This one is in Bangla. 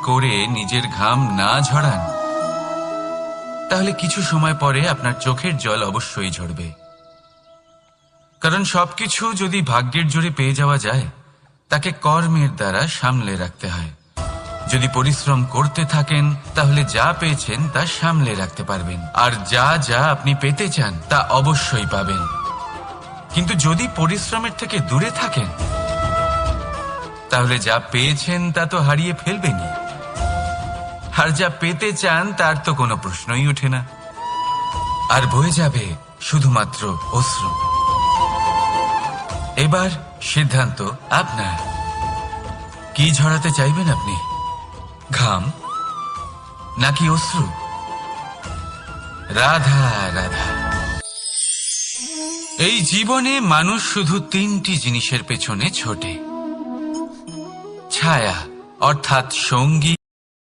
করে নিজের ঘাম না ঝরান, তাহলে কিছু সময় পরে আপনার চোখের জল অবশ্যই ঝরবে। কারণ সবকিছু যদি ভাগ্যের জোরে পেয়ে যাওয়া যায়, তাকে কর্মের দ্বারা সামলে রাখতে হয়। যদি পরিশ্রম করতে থাকেন, তাহলে যা পেয়েছেন তা সামলে রাখতে পারবেন, আর যা যা আপনি পেতে চান তা অবশ্যই পাবেন। কিন্তু যদি পরিশ্রমের থেকে দূরে থাকেন, তাহলে যা পেয়েছেন তা তো হারিয়ে ফেলবেনই, আর যা পেতে চান তার তো কোনো প্রশ্নই ওঠে না, আর বয়ে যাবে শুধুমাত্র অশ্রু। এবার সিদ্ধান্ত আপনার। কি ঝরাতে চাইবেন আপনি? ঘাম নাকি অশ্রু? রাধা রাধা। এই জীবনে মানুষ শুধু তিনটি জিনিসের পেছনে ছোটে: ছায়া অর্থাৎ সঙ্গী,